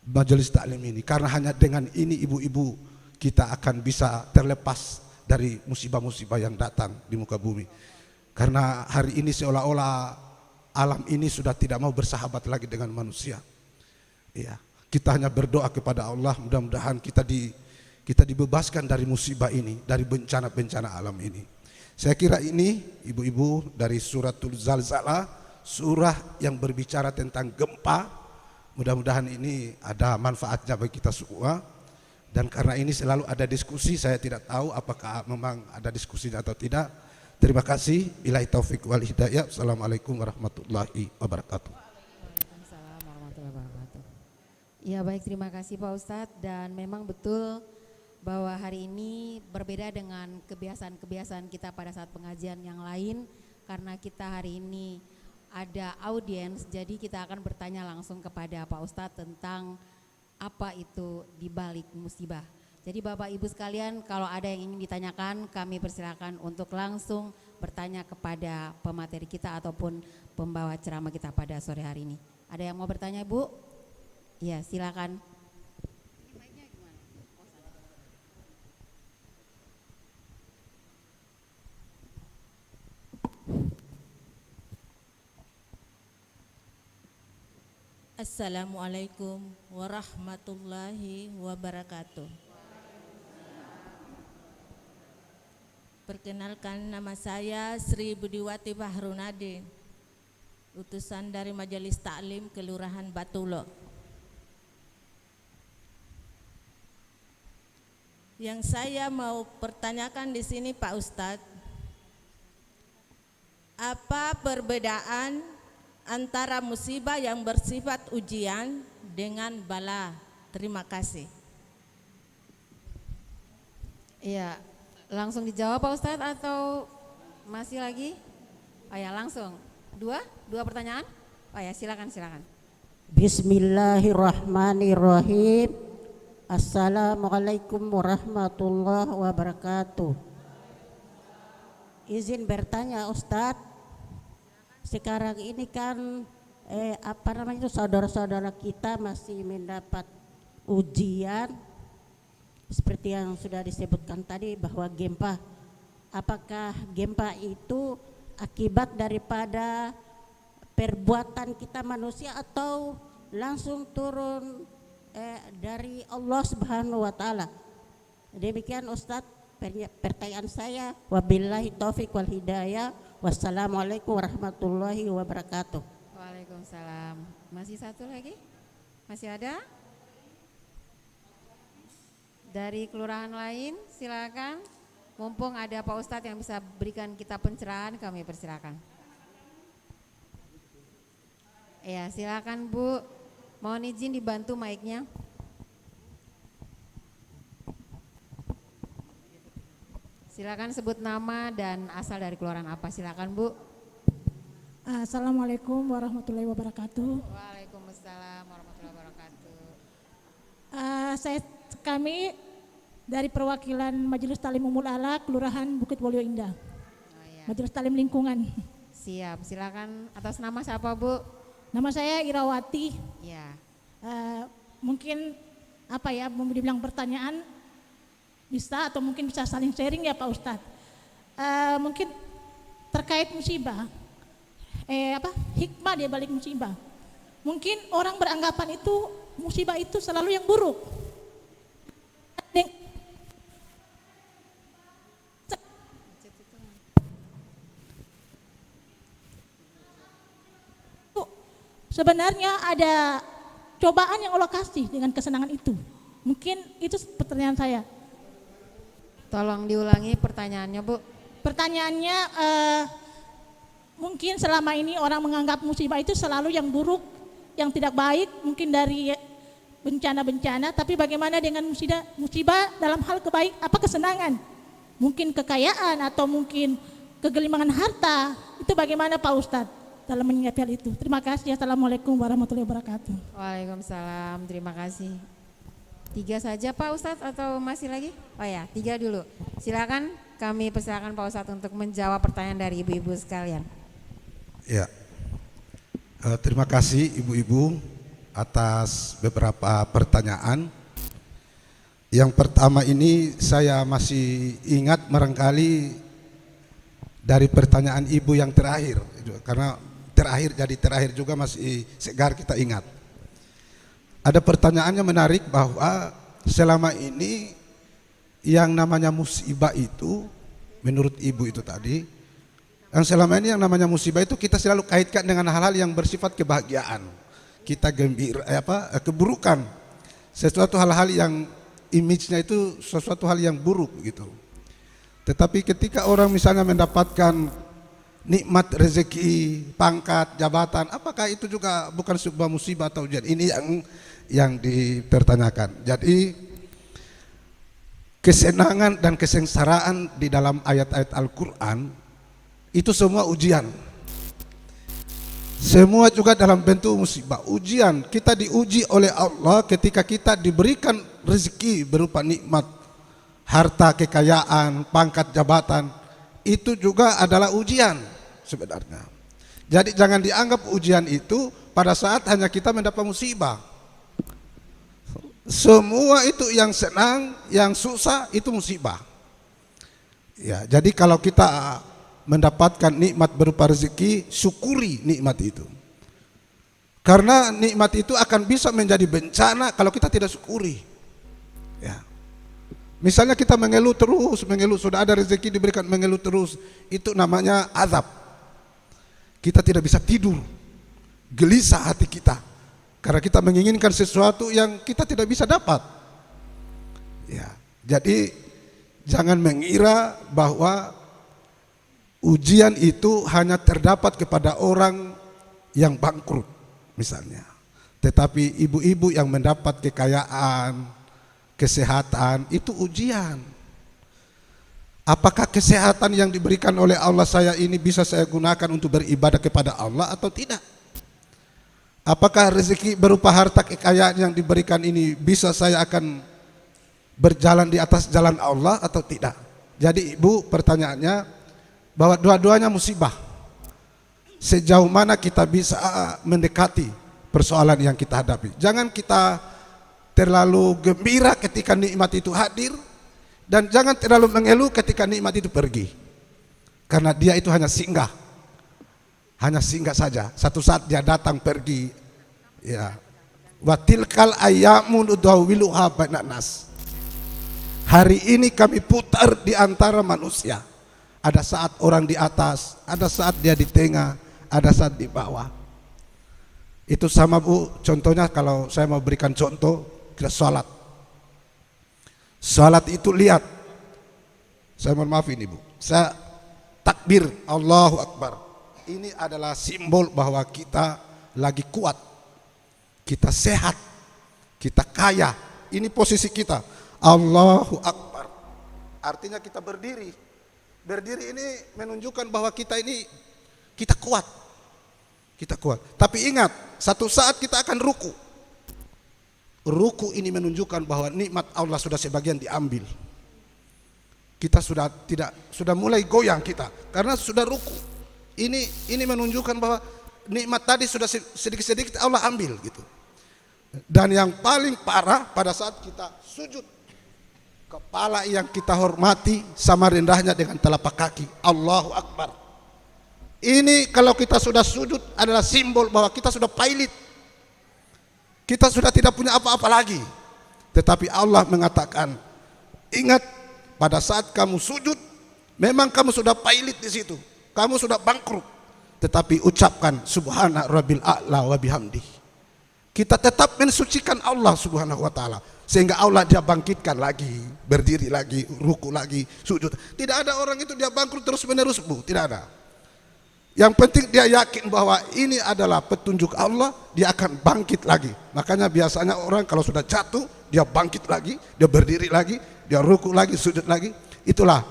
majelis taklim ini karena hanya dengan ini ibu-ibu kita akan bisa terlepas dari musibah-musibah yang datang di muka bumi. Karena hari ini seolah-olah alam ini sudah tidak mau bersahabat lagi dengan manusia. Ya, kita hanya berdoa kepada Allah, mudah-mudahan kita dibebaskan dari musibah ini, dari bencana-bencana alam ini. Saya kira ini ibu-ibu dari suratul Zalzalah, surah yang berbicara tentang gempa. Mudah-mudahan ini ada manfaatnya bagi kita semua. Dan karena ini selalu ada diskusi, saya tidak tahu apakah memang ada diskusinya atau tidak. Terima kasih. Billahi taufik wal hidayah. Assalamualaikum warahmatullahi wabarakatuh.
Waalaikumsalam warahmatullahi wabarakatuh. Ya baik, terima kasih Pak Ustadz. Dan memang betul bahwa hari ini berbeda dengan kebiasaan-kebiasaan kita pada saat pengajian yang lain. Karena kita hari ini ada audiens, jadi kita akan bertanya langsung kepada Pak Ustadz tentang apa itu dibalik musibah. Jadi Bapak Ibu sekalian, kalau ada yang ingin ditanyakan, kami persilakan untuk langsung bertanya kepada pemateri kita ataupun pembawa ceramah kita pada sore hari ini. Ada yang mau bertanya, Bu? Ya, silakan.
Assalamualaikum warahmatullahi wabarakatuh. Perkenalkan, nama saya Sri Budiwati Bahrunadin, utusan dari Majelis Taklim Kelurahan Batulo. Yang saya mau pertanyakan di sini Pak Ustadz, apa perbedaan antara musibah yang bersifat ujian dengan bala? Terima kasih.
Iya, langsung dijawab Pak Ustadz atau masih lagi? Oh ya, langsung. Dua pertanyaan? Oh ya, silakan.
Bismillahirrahmanirrahim. Assalamualaikum warahmatullahi wabarakatuh. Izin bertanya Ustadz, sekarang ini kan saudara-saudara kita masih mendapat ujian seperti yang sudah disebutkan tadi bahwa gempa. Apakah gempa itu akibat daripada perbuatan kita manusia atau langsung turun dari Allah Subhanahu wa taala? Demikian Ustadz pertanyaan saya. Wabillahi taufik wal hidayah. Wassalamualaikum warahmatullahi wabarakatuh.
Waalaikumsalam. Masih satu lagi? Masih ada? Dari kelurahan lain silakan. Mumpung ada Pak Ustadz yang bisa berikan kita pencerahan, kami persilakan. Ya, silakan Bu. Mohon izin dibantu mic-nya. Silakan sebut nama dan asal dari kelurahan apa. Silakan Bu.
Assalamualaikum warahmatullahi wabarakatuh.
Waalaikumsalam warahmatullahi wabarakatuh.
Kami dari perwakilan Majelis Taklim Ummul Ala Kelurahan Bukit Waluyo Indah.
Oh, iya.
Majelis Taklim Lingkungan.
Siap. Silakan, atas nama siapa Bu?
Nama saya Irawati.
Ya.
Mungkin mau dibilang pertanyaan bisa atau mungkin bisa saling sharing ya Pak Ustadz. Mungkin terkait musibah, hikmah dia balik musibah. Mungkin orang beranggapan itu musibah itu selalu yang buruk. Sebenarnya ada cobaan yang Allah kasih dengan kesenangan itu. Mungkin itu pertanyaan saya.
Tolong diulangi pertanyaannya Bu.
Pertanyaannya mungkin selama ini orang menganggap musibah itu selalu yang buruk, yang tidak baik, mungkin dari bencana-bencana, tapi bagaimana dengan musibah dalam hal kesenangan? Mungkin kekayaan atau mungkin kegelimangan harta, itu bagaimana Pak Ustadz dalam menyikapi hal itu? Terima kasih. Assalamualaikum warahmatullahi wabarakatuh.
Waalaikumsalam, terima kasih. 3 saja Pak Ustadz atau masih lagi? Oh ya, 3 dulu. Silakan, kami persilakan Pak Ustadz untuk menjawab pertanyaan dari ibu-ibu sekalian.
Ya, terima kasih ibu-ibu atas beberapa pertanyaan. Yang pertama ini saya masih ingat barangkali dari pertanyaan ibu yang terakhir, karena terakhir juga masih segar kita ingat. Ada pertanyaannya menarik bahwa selama ini yang namanya musibah itu, menurut ibu itu tadi, yang selama ini yang namanya musibah itu kita selalu kaitkan dengan hal-hal yang bersifat kebahagiaan, kita gembira, keburukan, sesuatu hal-hal yang image-nya itu sesuatu hal yang buruk gitu. Tetapi ketika orang misalnya mendapatkan nikmat rezeki, pangkat, jabatan, apakah itu juga bukan sebuah musibah atau ujian? Ini yang dipertanyakan. Jadi kesenangan dan kesengsaraan di dalam ayat-ayat Al-Quran itu semua ujian. Semua juga dalam bentuk musibah, ujian. Kita diuji oleh Allah ketika kita diberikan rezeki berupa nikmat, harta, kekayaan, pangkat, jabatan. Itu juga adalah ujian sebenarnya. Jadi jangan dianggap ujian itu pada saat hanya kita mendapat musibah. Semua itu yang senang, yang susah itu musibah. Ya, jadi kalau kita mendapatkan nikmat berupa rezeki, syukuri nikmat itu. Karena nikmat itu akan bisa menjadi bencana kalau kita tidak syukuri. Ya. Misalnya kita mengeluh terus, sudah ada rezeki diberikan mengeluh terus, itu namanya azab. Kita tidak bisa tidur, gelisah hati kita, karena kita menginginkan sesuatu yang kita tidak bisa dapat. Ya, jadi jangan mengira bahwa ujian itu hanya terdapat kepada orang yang bangkrut misalnya. Tetapi ibu-ibu yang mendapat kekayaan, kesehatan, itu ujian. Apakah kesehatan yang diberikan oleh Allah saya ini bisa saya gunakan untuk beribadah kepada Allah atau tidak? Apakah rezeki berupa harta kekayaan yang diberikan ini bisa saya akan berjalan di atas jalan Allah atau tidak? Jadi ibu, pertanyaannya bahwa dua-duanya musibah. Sejauh mana kita bisa mendekati persoalan yang kita hadapi. Jangan kita terlalu gembira ketika nikmat itu hadir, dan jangan terlalu mengeluh ketika nikmat itu pergi. Karena dia itu hanya singgah saja. Satu saat dia datang pergi. Ya. Wa tilkal ayyamu nudawiluha bainan nas. Hari ini kami putar di antara manusia. Ada saat orang di atas, ada saat dia di tengah, ada saat di bawah. Itu sama Bu, contohnya kalau saya mau berikan contoh, kita sholat. Sholat itu lihat, saya mohon maaf ini Bu, saya takbir Allahu Akbar. Ini adalah simbol bahwa kita lagi kuat, kita sehat, kita kaya. Ini posisi kita, Allahu Akbar. Artinya kita berdiri. Berdiri ini menunjukkan bahwa kita ini kita kuat. Kita kuat. Tapi ingat, satu saat kita akan ruku. Ruku ini menunjukkan bahwa nikmat Allah sudah sebagian diambil. Kita sudah mulai goyang kita karena sudah ruku. Ini menunjukkan bahwa nikmat tadi sudah sedikit-sedikit Allah ambil gitu. Dan yang paling parah pada saat kita sujud, kepala yang kita hormati sama rendahnya dengan telapak kaki. Allahu Akbar. Ini kalau kita sudah sujud adalah simbol bahwa kita sudah pailit. Kita sudah tidak punya apa-apa lagi. Tetapi Allah mengatakan, ingat pada saat kamu sujud, memang kamu sudah pailit di situ. Kamu sudah bangkrut. Tetapi ucapkan subhana rabbil a'la wa bihamdi. Kita tetap mensucikan Allah Subhanahu wa taala. Sehingga Allah dia bangkitkan lagi, berdiri lagi, ruku lagi, sujud. Tidak ada orang itu dia bangkrut terus menerus Bu, tidak ada. Yang penting dia yakin bahwa ini adalah petunjuk Allah, dia akan bangkit lagi. Makanya biasanya orang kalau sudah jatuh, dia bangkit lagi, dia berdiri lagi, dia ruku lagi, sujud lagi. Itulah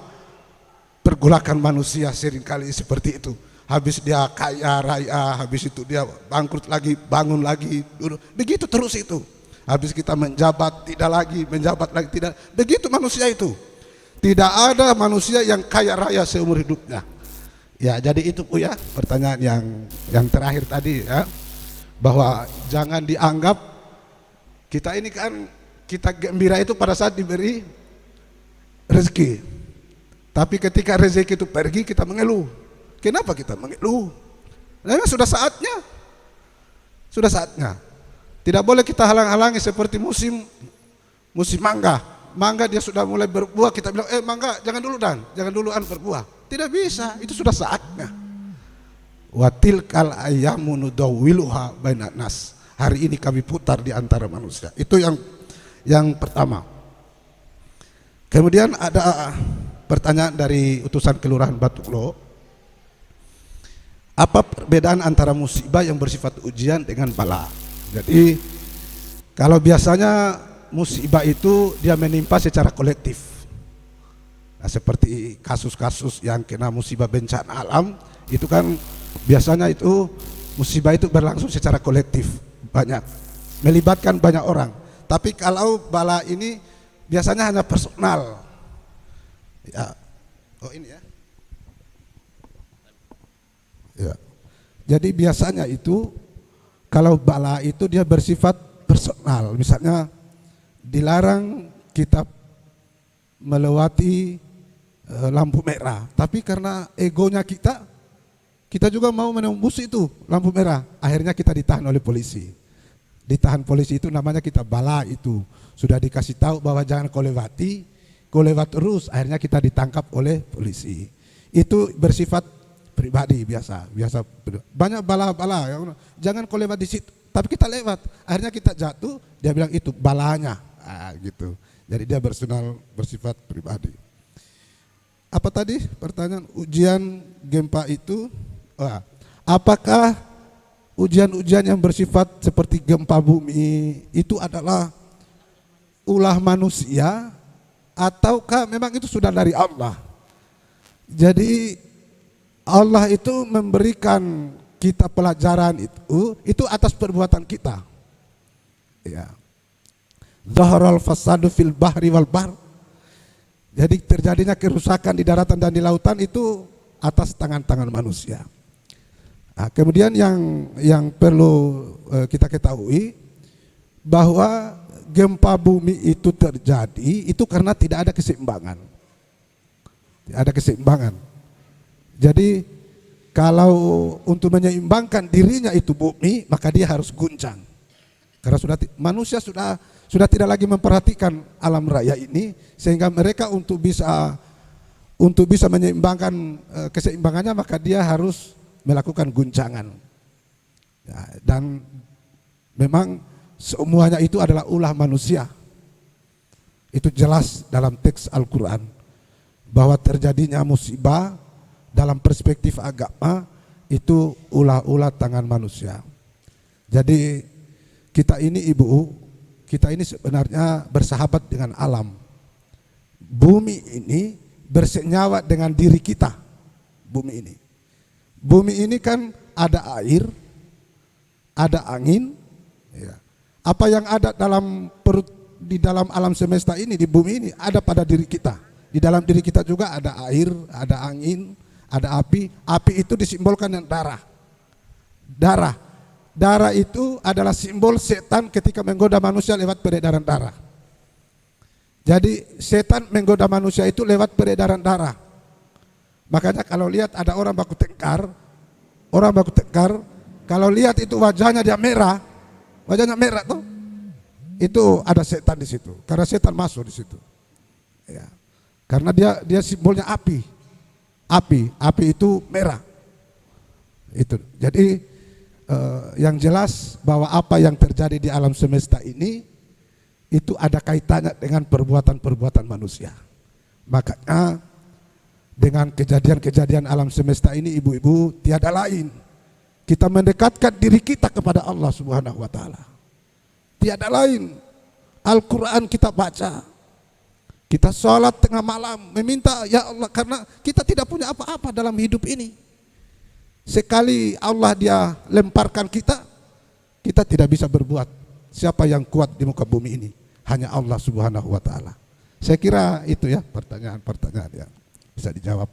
pergolakan manusia seringkali seperti itu. Habis dia kaya raya, habis itu dia bangkrut lagi, bangun lagi, duduk. Begitu terus itu. Habis kita menjabat, tidak lagi, menjabat lagi, tidak. Begitu manusia itu. Tidak ada manusia yang kaya raya seumur hidupnya. Ya, jadi itu Bu ya, pertanyaan yang terakhir tadi ya. Bahwa jangan dianggap kita ini kan, kita gembira itu pada saat diberi rezeki. Tapi ketika rezeki itu pergi kita mengeluh. Kenapa kita mengeluh? Memang sudah saatnya. Sudah saatnya. Tidak boleh kita halang-halangi seperti musim mangga. Mangga dia sudah mulai berbuah, kita bilang, mangga jangan dulu jangan duluan berbuah. Tidak bisa, itu sudah saatnya. Wa tilkal ayyamu nudawiluha bainan nas. Hari ini kami putar di antara manusia. Itu yang pertama. Kemudian ada pertanyaan dari utusan Kelurahan Batulo. Apa perbedaan antara musibah yang bersifat ujian dengan bala? Jadi kalau biasanya musibah itu dia menimpa secara kolektif. Nah, seperti kasus-kasus yang kena musibah bencana alam itu kan biasanya itu musibah itu berlangsung secara kolektif, banyak, melibatkan banyak orang. Tapi kalau bala ini biasanya hanya personal. Ya. Oh ini ya. Ya. Jadi biasanya itu kalau bala itu dia bersifat personal. Misalnya dilarang kita melewati lampu merah, tapi karena egonya kita Kita juga mau menembus itu lampu merah. Akhirnya kita ditahan oleh polisi. Ditahan polisi itu namanya kita bala itu. Sudah dikasih tahu bahwa jangan kau lewati, kau lewat terus. Akhirnya kita ditangkap oleh polisi. Itu bersifat pribadi biasa. Banyak bala-bala. Jangan kau lewat di situ. Tapi kita lewat. Akhirnya kita jatuh. Dia bilang itu balanya. Gitu. Jadi dia bersifat pribadi. Apa tadi pertanyaan ujian gempa itu? Apakah ujian-ujian yang bersifat seperti gempa bumi itu adalah ulah manusia ataukah memang itu sudah dari Allah? Jadi Allah itu memberikan kita pelajaran itu atas perbuatan kita. Ya. Zaharal fasadu fil bahri wal bahr. Jadi terjadinya kerusakan di daratan dan di lautan itu atas tangan-tangan manusia. Nah, kemudian yang perlu kita ketahui bahwa gempa bumi itu terjadi itu karena tidak ada keseimbangan. Tidak ada keseimbangan. Jadi kalau untuk menyeimbangkan dirinya itu bumi, maka dia harus guncang. Karena manusia sudah tidak lagi memperhatikan alam raya ini, sehingga mereka untuk bisa menyeimbangkan keseimbangannya, maka dia harus melakukan guncangan. Ya, dan memang semuanya itu adalah ulah manusia. Itu jelas dalam teks Al-Quran bahwa terjadinya musibah dalam perspektif agama itu ulah-ulah tangan manusia. Jadi kita ini kita ini sebenarnya bersahabat dengan alam. Bumi ini bersenyawa dengan diri kita. Bumi ini kan ada air, ada angin. Ya. Apa yang ada di dalam alam semesta ini, di bumi ini ada pada diri kita. Di dalam diri kita juga ada air, ada angin, ada api. Api itu disimbolkan dengan darah. Darah itu adalah simbol setan ketika menggoda manusia lewat peredaran darah. Jadi setan menggoda manusia itu lewat peredaran darah. Makanya kalau lihat ada orang baku tengkar, kalau lihat itu wajahnya merah tuh, itu ada setan di situ. Karena setan masuk di situ. Ya. Karena dia simbolnya api itu merah. Itu. Jadi yang jelas bahwa apa yang terjadi di alam semesta ini itu ada kaitannya dengan perbuatan-perbuatan manusia. Makanya dengan kejadian-kejadian alam semesta ini, ibu-ibu, tiada lain kita mendekatkan diri kita kepada Allah Subhanahu wa taala. Tiada lain. Al-Qur'an kita baca. Kita sholat tengah malam meminta ya Allah, karena kita tidak punya apa-apa dalam hidup ini. Sekali Allah dia lemparkan kita tidak bisa berbuat. Siapa yang kuat di muka bumi ini? Hanya Allah Subhanahu wa taala. Saya kira itu ya pertanyaan yang bisa dijawab.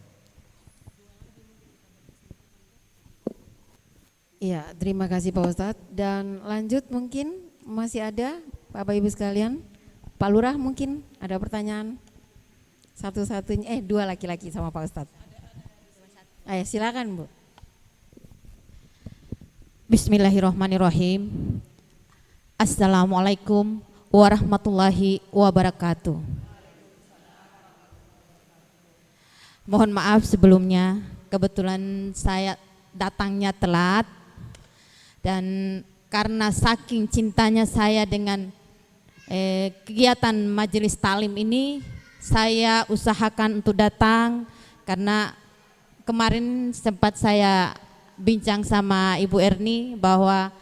Iya, terima kasih Pak Ustadz. Dan lanjut mungkin masih ada Bapak Ibu sekalian. Pak Lurah mungkin ada pertanyaan. Satu-satunya, dua laki-laki sama Pak Ustadz. Ayo silakan Bu.
Bismillahirrahmanirrahim. Assalamualaikum warahmatullahi wabarakatuh. Mohon maaf sebelumnya, kebetulan saya datangnya telat dan karena saking cintanya saya dengan kegiatan majelis talim ini, saya usahakan untuk datang karena kemarin sempat saya bincang sama Ibu Erni bahwa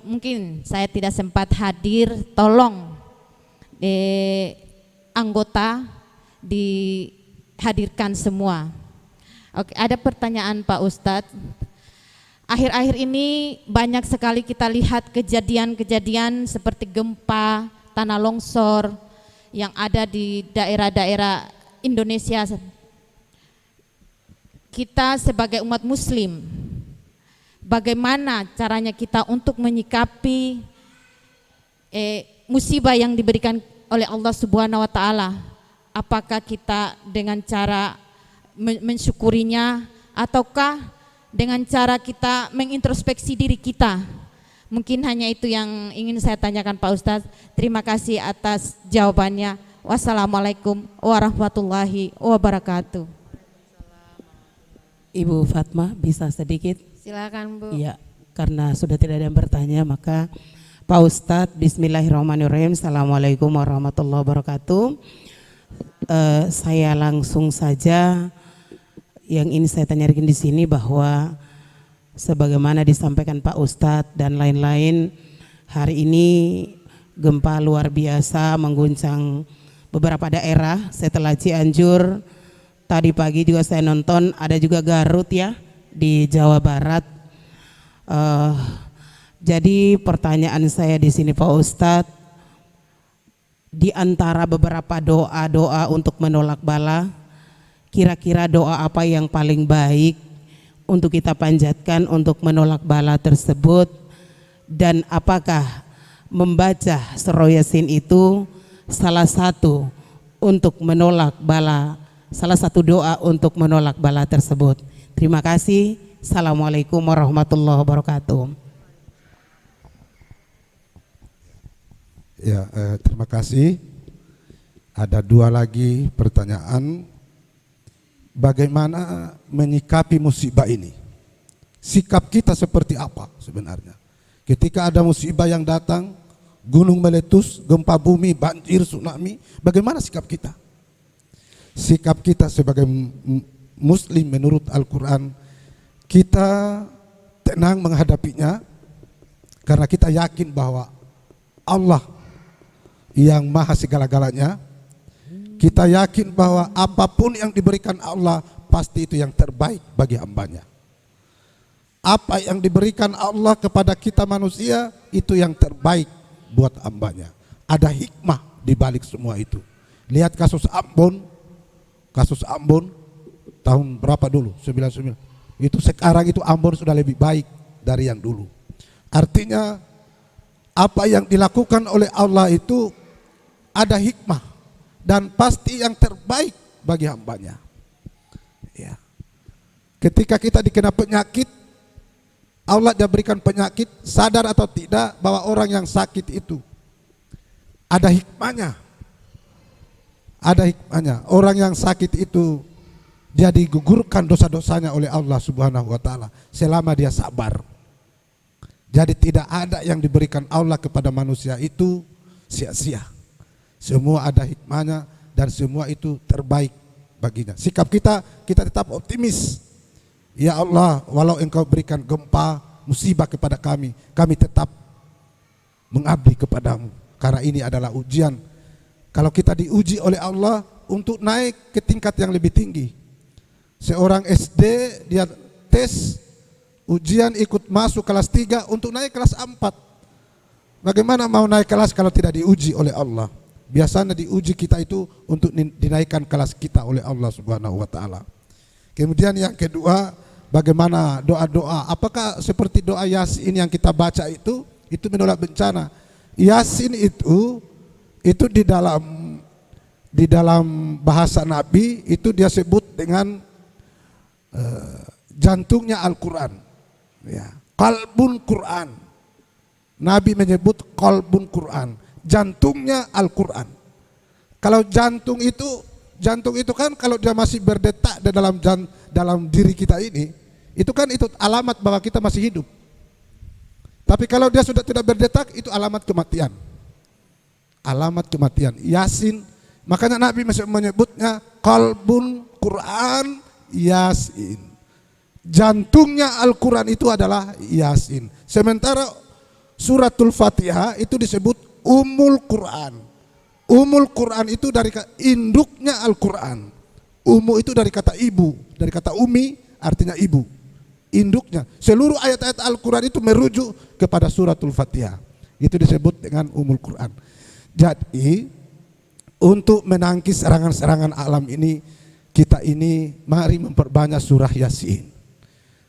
mungkin saya tidak sempat hadir, tolong anggota dihadirkan semua. Oke, ada pertanyaan Pak Ustadz. Akhir-akhir ini banyak sekali kita lihat kejadian-kejadian seperti gempa, tanah longsor yang ada di daerah-daerah Indonesia. Kita sebagai umat muslim, bagaimana caranya kita untuk menyikapi musibah yang diberikan oleh Allah Subhanahu wa taala? Apakah kita dengan cara mensyukurinya ataukah dengan cara kita mengintrospeksi diri kita. Mungkin hanya itu yang ingin saya tanyakan Pak Ustadz. Terima kasih atas jawabannya. Wassalamualaikum warahmatullahi wabarakatuh.
Ibu Fatma bisa sedikit?
Silakan Bu.
Iya, karena sudah tidak ada yang bertanya, maka Pak Ustadz, bismillahirrahmanirrahim. Assalamualaikum warahmatullahi wabarakatuh. Saya langsung saja yang ingin saya tanyakan di sini bahwa sebagaimana disampaikan Pak Ustadz dan lain-lain, hari ini gempa luar biasa mengguncang beberapa daerah setelah Cianjur. Tadi pagi juga saya nonton, ada juga Garut ya di Jawa Barat. Jadi pertanyaan saya di sini Pak Ustadz, di antara beberapa doa-doa untuk menolak bala, kira-kira doa apa yang paling baik untuk kita panjatkan untuk menolak bala tersebut, dan apakah membaca surah Yasin itu salah satu untuk menolak bala, salah satu doa untuk menolak bala tersebut? Terima kasih. Assalamualaikum warahmatullahi wabarakatuh.
Ya, terima kasih. Ada dua lagi pertanyaan. Bagaimana menyikapi musibah ini? Sikap kita seperti apa sebenarnya? Ketika ada musibah yang datang, gunung meletus, gempa bumi, banjir, tsunami, bagaimana sikap kita? Sikap kita sebagai muslim menurut Al-Quran, kita tenang menghadapinya karena kita yakin bahwa Allah yang maha segala-galanya. Kita yakin bahwa apapun yang diberikan Allah pasti itu yang terbaik bagi hambanya. Apa yang diberikan Allah kepada kita manusia itu yang terbaik buat hambanya. Ada hikmah di balik semua itu. Lihat kasus Ambon tahun berapa dulu? 99. Itu sekarang itu Ambon sudah lebih baik dari yang dulu. Artinya apa yang dilakukan oleh Allah itu ada hikmah dan pasti yang terbaik bagi hambanya. Ya. Ketika kita dikena penyakit, Allah dia berikan penyakit, sadar atau tidak bahwa orang yang sakit itu ada hikmahnya. Ada hikmahnya. Orang yang sakit itu dia digugurkan dosa-dosanya oleh Allah Subhanahu wa taala selama dia sabar. Jadi tidak ada yang diberikan Allah kepada manusia itu sia-sia. Semua ada hikmahnya dan semua itu terbaik baginya. Sikap kita tetap optimis. Ya Allah, walau Engkau berikan gempa, musibah kepada kami tetap mengabdi kepadamu. Karena ini adalah ujian. Kalau kita diuji oleh Allah untuk naik ke tingkat yang lebih tinggi. Seorang SD dia tes ujian ikut masuk kelas 3 untuk naik kelas 4. Bagaimana mau naik kelas kalau tidak diuji oleh Allah? Biasanya diuji kita itu untuk dinaikkan kelas kita oleh Allah Subhanahu wa taala. Kemudian yang kedua, bagaimana doa-doa? Apakah seperti doa Yasin yang kita baca itu menolak bencana? Yasin itu di dalam bahasa Nabi itu dia sebut dengan jantungnya Al-Quran. Ya, qalbun Quran. Nabi menyebut qalbun Quran, jantungnya Al-Quran. Kalau jantung itu kan kalau dia masih berdetak di dalam diri kita ini, itu kan itu alamat bahwa kita masih hidup. Tapi kalau dia sudah tidak berdetak, itu alamat kematian. Alamat kematian. Yasin, makanya Nabi masih menyebutnya qalbun Quran Yasin. Jantungnya Al-Quran itu adalah Yasin. Sementara suratul Fatihah itu disebut Ummul Quran. Ummul Quran itu dari induknya Al-Quran. Ummu itu dari kata ibu, dari kata umi artinya ibu. Induknya. Seluruh ayat-ayat Al-Quran itu merujuk kepada suratul Fatihah. Itu disebut dengan Ummul Quran. Jadi untuk menangkis serangan-serangan alam ini, kita ini mari memperbanyak surah Yasin.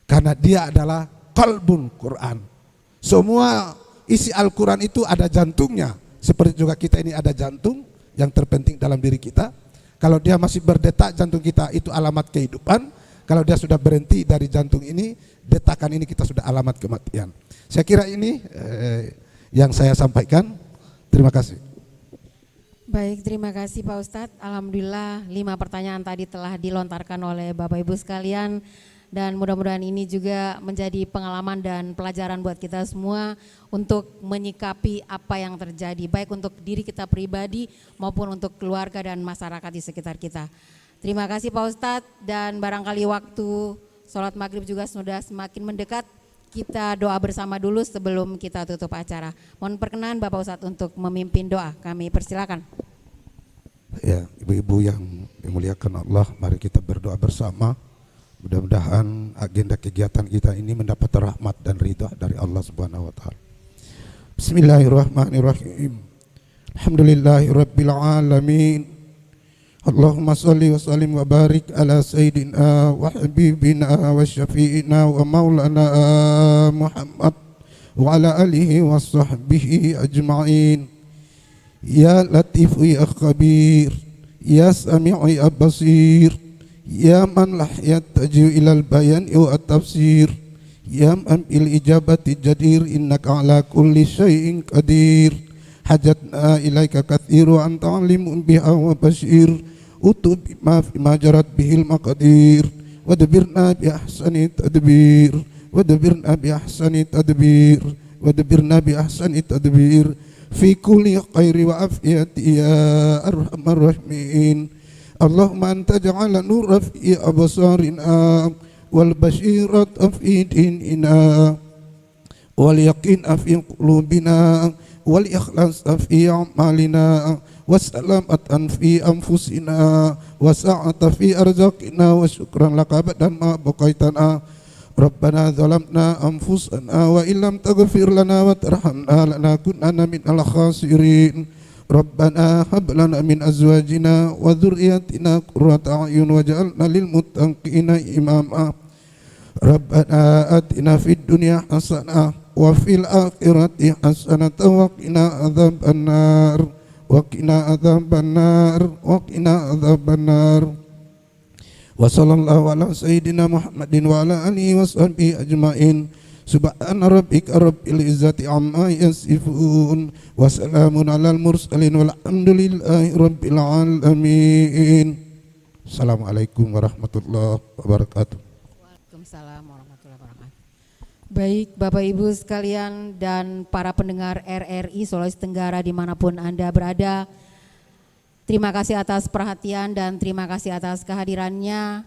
Karena dia adalah qalbun Quran. Semua isi Al-Quran itu ada jantungnya. Seperti juga kita ini ada jantung yang terpenting dalam diri kita. Kalau dia masih berdetak jantung kita, itu alamat kehidupan. Kalau dia sudah berhenti dari jantung ini, detakan ini kita sudah alamat kematian. Saya kira ini yang saya sampaikan. Terima kasih.
Baik, terima kasih Pak Ustadz. Alhamdulillah 5 pertanyaan tadi telah dilontarkan oleh Bapak Ibu sekalian. Dan mudah-mudahan ini juga menjadi pengalaman dan pelajaran buat kita semua untuk menyikapi apa yang terjadi, baik untuk diri kita pribadi maupun untuk keluarga dan masyarakat di sekitar kita. Terima kasih Pak Ustadz, dan barangkali waktu sholat maghrib juga sudah semakin mendekat. Kita doa bersama dulu sebelum kita tutup acara. Mohon perkenan Bapak Ustadz untuk memimpin doa, kami persilakan.
Ya, ibu-ibu yang dimuliakan Allah, mari kita berdoa bersama. Mudah-mudahan agenda kegiatan kita ini mendapat rahmat dan ridha dari Allah Subhanahu wa taala. Bismillahirrahmanirrahim. Alhamdulillahirabbil alamin. Allahumma shalli wa sallim wa barik ala sayyidina wa habibina wa syafi'ina wa maulana Muhammad wa ala alihi wa sahbihi ajma'in. Ya Latif ya Khabir, ya Sami'u ya Basir, ya man lah yattaju ilal bayan wa tafsir, ya man bil ijabati jadir, innaka ala kulli syai'in qadir. Hajatna ilaika kathiru anta alimun biha wa bashir, utub bima fi majarat bihil maqadir, wadabirna bi ahsani tadbir, wadabirna bi ahsani tadbir, wadabirna bi ahsani tadbir, fi kulli khairi wa afiyati ya arhamar rahimin. Allahumma anta ja'ala nura fi absarina wal basyirata fi dinina wal yaqina fi qulubina wal ikhlasa fi a'malina wassalamatan fi anfusina wasa'ata fi arzaqina wa syukran laka badan ma baqaitana. Rabbana zalamna anfusana wa illam taghfir lana wa tarhamna lanakunanna minal khasirin. Rabbana hab lana min azwajina wa dhurriyyatina qurrata a'yun waj'alna lil muttaqina imama. Rabbana atina fid dunya hasanah wa fil akhirati hasanah wa qina adzabannar wa qina adzabannar wa qina adzabannar. Wa sallallahu ala sayyidina Muhammadin wa ala alihi wa sahbihi ajma'in. Subhana rabbika rabbil izzati amma yasifun wa salamun alal mursalin walhamdulillahi rabbil alamin. Assalamualaikum warahmatullahi wabarakatuh.
Waalaikumsalam warahmatullahi wabarakatuh. Baik Bapak Ibu sekalian dan para pendengar RRI Sulawesi Tenggara dimanapun Anda berada, terima kasih atas perhatian dan terima kasih atas kehadirannya.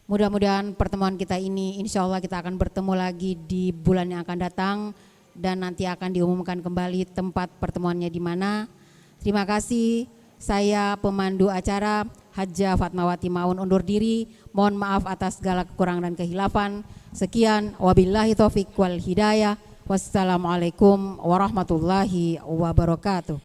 Mudah-mudahan pertemuan kita ini insya Allah kita akan bertemu lagi di bulan yang akan datang dan nanti akan diumumkan kembali tempat pertemuannya di mana. Terima kasih. Saya pemandu acara Hajjah Fatmawati Maun undur diri. Mohon maaf atas segala kekurangan dan kehilafan. Sekian, wabillahi taufiq wal hidayah. Wassalamualaikum warahmatullahi wabarakatuh.